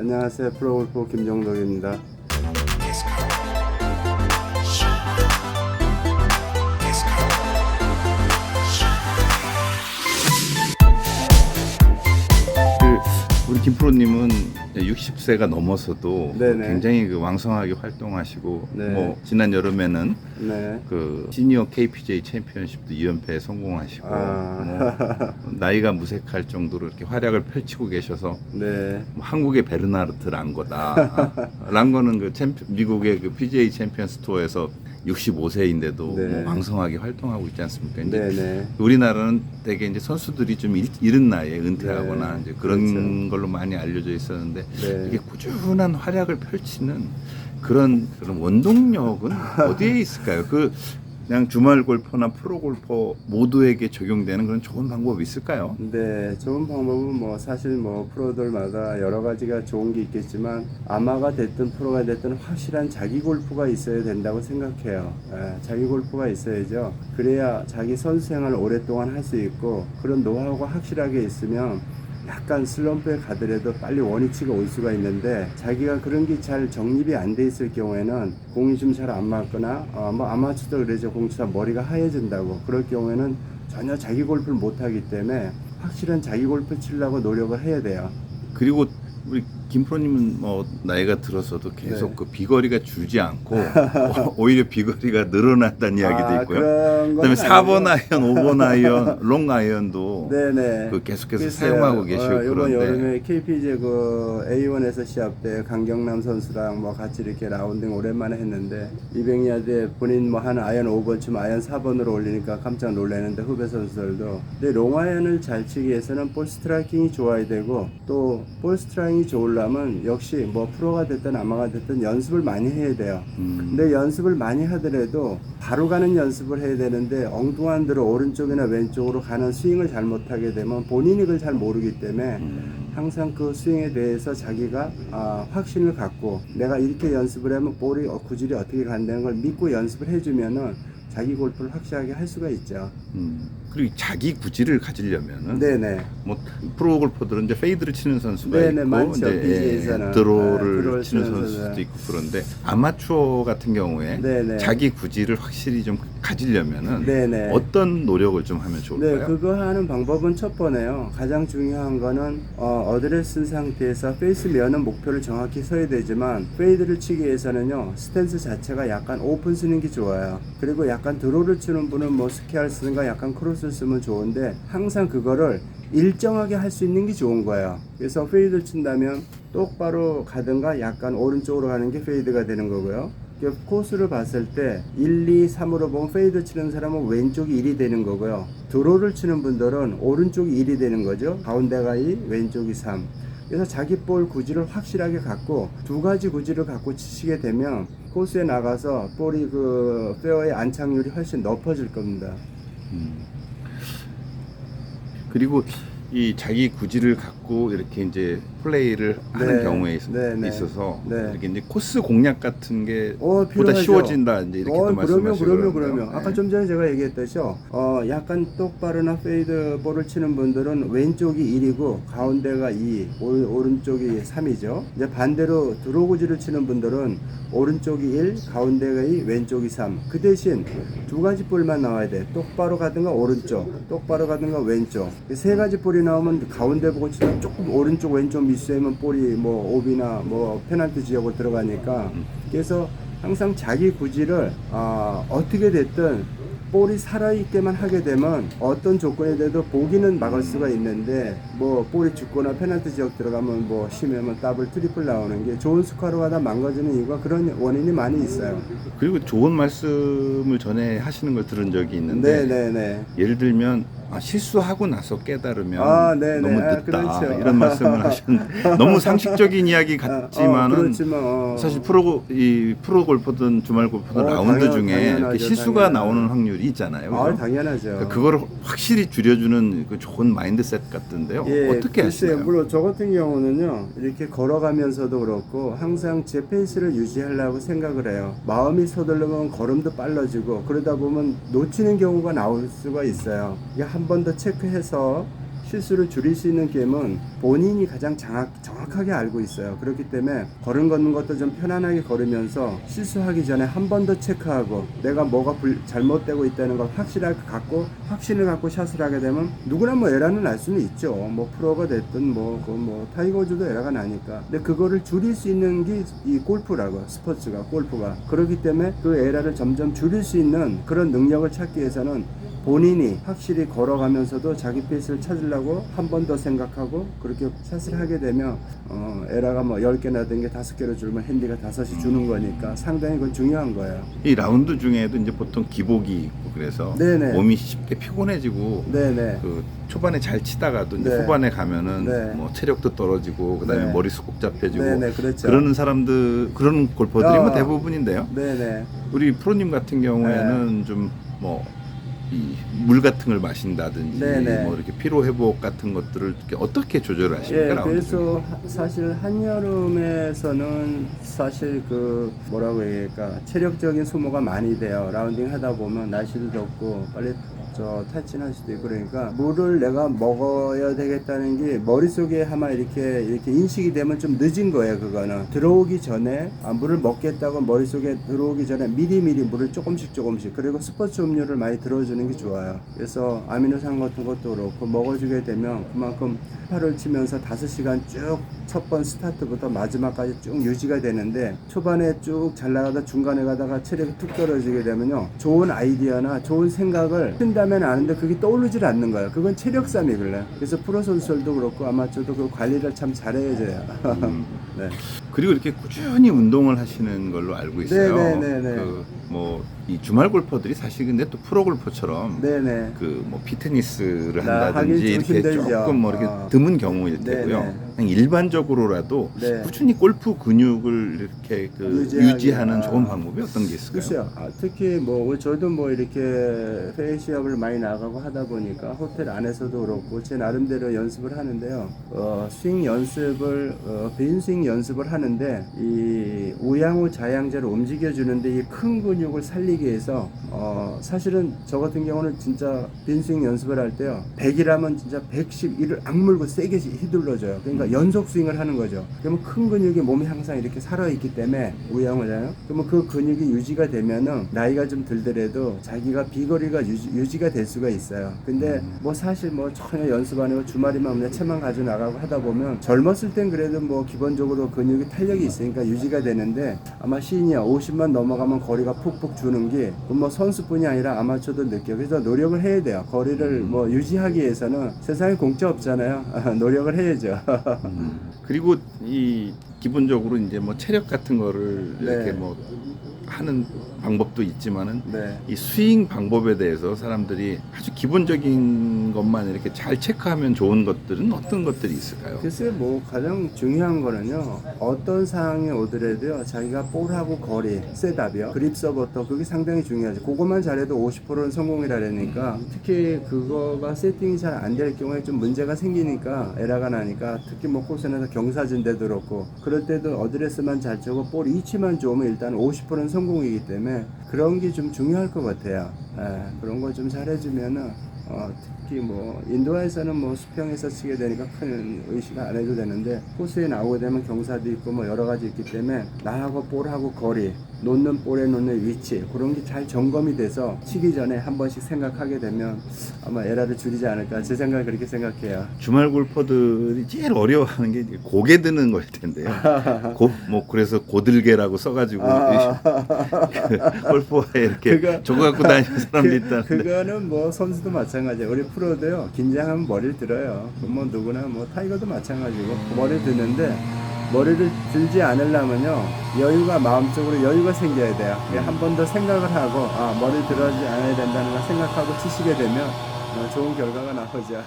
안녕하세요. 프로골퍼 김정덕입니다. 우리 김프로님은 60세가 넘어서도 네네. 굉장히 왕성하게 활동하시고 네. 지난 여름에는 네. 시니어 KPJ 챔피언십도 2연패에 성공하시고 나이가 무색할 정도로 이렇게 활약을 펼치고 계셔서 네. 한국의 베르나르트 랑거다. 랑거는 미국의 PGA 챔피언스 투어에서 65세인데도 네. 왕성하게 활동하고 있지 않습니까? 이제 네네. 우리나라는 되게 이제 선수들이 좀 이른 나이에 은퇴하거나 네. 이제 그런 그렇죠. 걸로 많이 알려져 있었는데 네. 이게 꾸준한 활약을 펼치는 그런 원동력은 어디에 있을까요? 그냥 주말 골퍼나 프로 골퍼 모두에게 적용되는 그런 좋은 방법이 있을까요? 네, 좋은 방법은 사실 프로들마다 여러 가지가 좋은 게 있겠지만 아마가 됐든 프로가 됐든 확실한 자기 골프가 있어야 된다고 생각해요. 자기 골프가 있어야죠. 그래야 자기 선수 생활을 오랫동안 할 수 있고 그런 노하우가 확실하게 있으면 약간 슬럼프에 가더라도 빨리 원위치가 올 수가 있는데 자기가 그런 게 잘 정립이 안 돼 있을 경우에는 공이 좀 잘 안 맞거나 아마추어도 그러죠. 공 치다 머리가 하얘진다고. 그럴 경우에는 전혀 자기 골프를 못 하기 때문에 확실한 자기 골프 치려고 노력을 해야 돼요. 그리고 우리 김프로님은 나이가 들어서도 계속 네. 그 비거리가 줄지 않고 오히려 비거리가 늘어난다는 이야기도 있고요. 그다음에 4번 아이언, 5번 아이언, 롱 아이언도 네네. 계속해서 사용하고 계시고 이번 그런데 여름에 KPJ A1에서 시합 때 강경남 선수랑 같이 이렇게 라운딩 오랜만에 했는데 200야드에 본인 하는 아이언 5번 치면 아이언 4번으로 올리니까 깜짝 놀라는데 후배 선수들도. 근데 롱 아이언을 잘 치기 위해서는 볼 스트라이킹이 좋아야 되고 또 볼 스트라이킹이 좋으려면 역시 프로가 됐든 아마가 됐든 연습을 많이 해야 돼요. 근데 연습을 많이 하더라도 바로 가는 연습을 해야 되는데 엉뚱한 대로 오른쪽이나 왼쪽으로 가는 스윙을 잘못하게 되면 본인이 그걸 잘 모르기 때문에 항상 그 스윙에 대해서 자기가 확신을 갖고 내가 이렇게 연습을 하면 볼이 구질이 어떻게 간다는 걸 믿고 연습을 해주면은 자기 골프를 확실하게 할 수가 있죠. 그리고 자기 구질을 가지려면은 네네. 프로 골퍼들은 이제 페이드를 치는 선수가 네네, 있고 많죠. 이제 BJ에서는. 드로우를 치는 치는 선수도 선수가. 있고 그런데 아마추어 같은 경우에 네네. 자기 구질을 확실히 좀 가지려면은 네네. 어떤 노력을 좀 하면 네, 좋을까요? 그거 하는 방법은 첫 번에요. 가장 중요한 거는 어드레스 쓴 상태에서 페이스 면은 목표를 정확히 서야 되지만 페이드를 치기 위해서는요 스탠스 자체가 약간 오픈 쓰는 게 좋아요. 그리고 약간 드로우를 치는 분은 스퀘어를 쓰는가 약간 크로스를 쓰면 좋은데 항상 그거를 일정하게 할 수 있는 게 좋은 거예요. 그래서 페이드를 친다면 똑바로 가든가 약간 오른쪽으로 가는 게 페이드가 되는 거고요. 코스를 봤을 때 1, 2, 3으로 보면 페이드 치는 사람은 왼쪽이 1이 되는 거고요. 드로우를 치는 분들은 오른쪽이 1이 되는 거죠. 가운데가 2, 왼쪽이 3. 그래서 자기 볼 구질을 확실하게 갖고 두 가지 구질을 갖고 치시게 되면 코스에 나가서 볼이 페어의 안착률이 훨씬 높아질 겁니다. 그리고 이 자기 구질을 갖고 이렇게 이제 플레이를 하는 네. 경우에 네. 있어서 네. 이렇게 이제 코스 공략 같은 게 보다 필요하죠. 쉬워진다 이제 이렇게 또 말씀하시고 그럼요. 아까 좀 전에 제가 얘기했듯이요. 약간 똑바로나 페이드 볼을 치는 분들은 왼쪽이 1이고 가운데가 2, 오른쪽이 3이죠. 이제 반대로 드로우 구질을 치는 분들은 오른쪽이 1, 가운데가 2, 왼쪽이 3. 그 대신 두 가지 볼만 나와야 돼. 똑바로 가든가 오른쪽, 똑바로 가든가 왼쪽. 세 가지 볼이 나오면 가운데 보고 치면 조금 오른쪽 왼쪽 미스하면 볼이 오비나 페널티 지역으로 들어가니까 그래서 항상 자기 구질을 어떻게 됐든 볼이 살아있게만 하게 되면 어떤 조건에 대해도 보기는 막을 수가 있는데 볼이 죽거나 페널티 지역 들어가면 심하면 더블 트리플 나오는 게 좋은 스코어로 하다 망가지는 이유가 그런 원인이 많이 있어요. 그리고 좋은 말씀을 전에 하시는 걸 들은 적이 있는데 네네네. 예를 들면 실수하고 나서 깨달으면 네네. 너무 늦다 그렇죠. 이런 말씀을 하셨는데 너무 상식적인 이야기 같지만은 그렇지만 사실 프로 골퍼든 주말 골퍼든 라운드 중에 이렇게 실수가 나오는 확률이 있잖아요. 그죠? 당연하죠. 그러니까 그거를 확실히 줄여주는 그 좋은 마인드셋 같은데요. 어떻게 하시나요? 물론 저 같은 경우는요 이렇게 걸어가면서도 그렇고 항상 제 페이스를 유지하려고 생각을 해요. 마음이 서둘르면 걸음도 빨라지고 그러다 보면 놓치는 경우가 나올 수가 있어요. 이게 한 번 더 체크해서 실수를 줄일 수 있는 게임은 본인이 가장 정확하게 알고 있어요. 그렇기 때문에 걸음 걷는 것도 좀 편안하게 걸으면서 실수하기 전에 한 번 더 체크하고 내가 뭐가 잘못되고 있다는 걸 확신을 갖고 샷을 하게 되면 누구나 뭐 에러는 날 수는 있죠. 뭐 프로가 됐든 뭐 타이거즈도 에러가 나니까. 근데 그거를 줄일 수 있는 게 이 골프라고, 골프가 그렇기 때문에 그 에러를 점점 줄일 수 있는 그런 능력을 찾기 위해서는 본인이 확실히 걸어가면서도 자기 페이스를 찾으려고 한 번 더 생각하고 그렇게 샷을 하게 되면 에러가 뭐 10개나 된 게 5개로 줄면 핸디가 5이 주는 거니까 상당히 그건 중요한 거예요. 이 라운드 중에도 이제 보통 기복이 있고 그래서 네네. 몸이 쉽게 피곤해지고 네네. 그 초반에 잘 치다가도 이제 네. 후반에 가면은 네. 뭐 체력도 떨어지고 그다음에 네. 머릿속 복잡해지고 네네, 그렇죠. 그러는 사람들 그런 골퍼들이 뭐 아. 대부분인데요. 네네. 우리 프로님 같은 경우에는 좀 뭐 이 물 같은 걸 마신다든지 네네. 뭐 이렇게 피로 회복 같은 것들을 이렇게 어떻게 조절하십니까? 예, 라운드 중에? 그래서 사실 한여름에서는 사실 그 뭐라고 해야 할까 체력적인 소모가 많이 돼요. 라운딩 하다 보면 날씨도 덥고 빨리 탈진할 수도 있고 그러니까 물을 내가 먹어야 되겠다는 게 머릿속에 아마 이렇게 인식이 되면 좀 늦은 거예요. 그거는 들어오기 전에 물을 먹겠다고 머릿속에 들어오기 전에 미리미리 물을 조금씩 그리고 스포츠 음료를 많이 들어주는 게 좋아요. 그래서 아미노산 같은 것도 그렇고 먹어주게 되면 그만큼 팔을 치면서 5시간 쭉 첫 번 스타트부터 마지막까지 쭉 유지가 되는데 초반에 쭉 잘 나가다 중간에 가다가 체력이 툭 떨어지게 되면요 좋은 아이디어나 좋은 생각을 튼다면 아는데 그게 떠오르질 않는 거예요. 그건 체력 싸움이 그래요. 그래서 프로 선수들도 그렇고 아마추어도 그 관리를 참 잘해야 돼요. 네. 그리고 이렇게 꾸준히 운동을 하시는 걸로 알고 있어요. 네네네네. 뭐 이 주말 골퍼들이 사실 근데 또 프로 골퍼처럼 네네. 그 뭐 피트니스를 하긴 한다든지 좀 이렇게 힘들죠. 조금 뭐 이렇게 드문 경우일 테고요. 네네. 그냥 일반적으로라도 네. 꾸준히 골프 근육을 이렇게 그 유지하는 좋은 방법이 어떤 게 있을까요? 글쎄요. 특히 뭐 저도 뭐 이렇게 회의 시합을 많이 나가고 하다 보니까 호텔 안에서도 그렇고 제 나름대로 연습을 하는데요. 스윙 연습을 빈 스윙 연습을 하는데 이 우양우 자양자를 움직여 주는데 이 큰 근육을 살리기 위해서 사실은 저 같은 경우는 진짜 빈 스윙 연습을 할 때요. 100이라면 진짜 111을 악물고 세게 휘둘러줘요. 그러니까 연속 스윙을 하는 거죠. 그러면 큰 근육이 몸이 항상 이렇게 살아있기 때문에 우양우잖아요. 그러면 그 근육이 유지가 되면은 나이가 좀 들더라도 자기가 비거리가 유지가 될 수가 있어요. 근데 뭐 사실 뭐 전혀 연습 안 하고 주말이면 그냥 채만 가지고 나가고 하다 보면 젊었을 땐 그래도 뭐 기본적으로 근육이 탄력이 있으니까 유지가 되는데 아마 시니어 50만 넘어가면 거리가 푹푹 주는 게 뭐 선수뿐이 아니라 아마추어도 느껴요. 그래서 노력을 해야 돼요. 거리를 뭐 유지하기 위해서는 세상에 공짜 없잖아요. 노력을 해야죠. 그리고 이 기본적으로 이제 뭐 체력 같은 거를 네. 이렇게 뭐 하는 방법도 있지만은 네. 이 스윙 방법에 대해서 사람들이 아주 기본적인 것만 이렇게 잘 체크하면 좋은 것들은 어떤 것들이 있을까요? 글쎄 뭐 가장 중요한 거는요 어떤 상황이 오더라도요 자기가 볼하고 거리 셋업이요 그립서부터 그게 상당히 중요하죠. 그것만 잘해도 50%는 성공이라니까 특히 그거가 세팅이 잘 안 될 경우에 좀 문제가 생기니까 에러가 나니까 특히 뭐 코스에서 경사진데도 그렇고 그럴 때도 어드레스만 잘 치고 볼 위치만 좋으면 일단 50%는 성공이기 때문에 그런 게 좀 중요할 것 같아요. 그런 거 좀 잘해주면은 특히 뭐 인도에서는 뭐 수평에서 치게 되니까 큰 의식 안 해도 되는데 코스에 나오게 되면 경사도 있고 뭐 여러 가지 있기 때문에 나하고 볼하고 거리 놓는 볼에 놓는 위치 그런 게 잘 점검이 돼서 치기 전에 한 번씩 생각하게 되면 아마 에러를 줄이지 않을까 제 생각은 그렇게 생각해요. 주말 골퍼들이 제일 어려워하는 게 이제 고개 드는 거일 텐데요. 뭐 그래서 고들개라고 써가지고 그 골프화에 이렇게 저거 갖고 다니는 사람도 있다는데 그거는 뭐 선수도 마찬가지예요. 우리 프로도요 긴장하면 머리를 들어요. 뭐 누구나 뭐 타이거도 마찬가지고 머리를 드는데 머리를 들지 않으려면요 여유가 마음적으로 여유가 생겨야 돼요. 한 번 더 생각을 하고 머리를 들어지 않아야 된다는 걸 생각하고 치시게 되면 좋은 결과가 나오죠.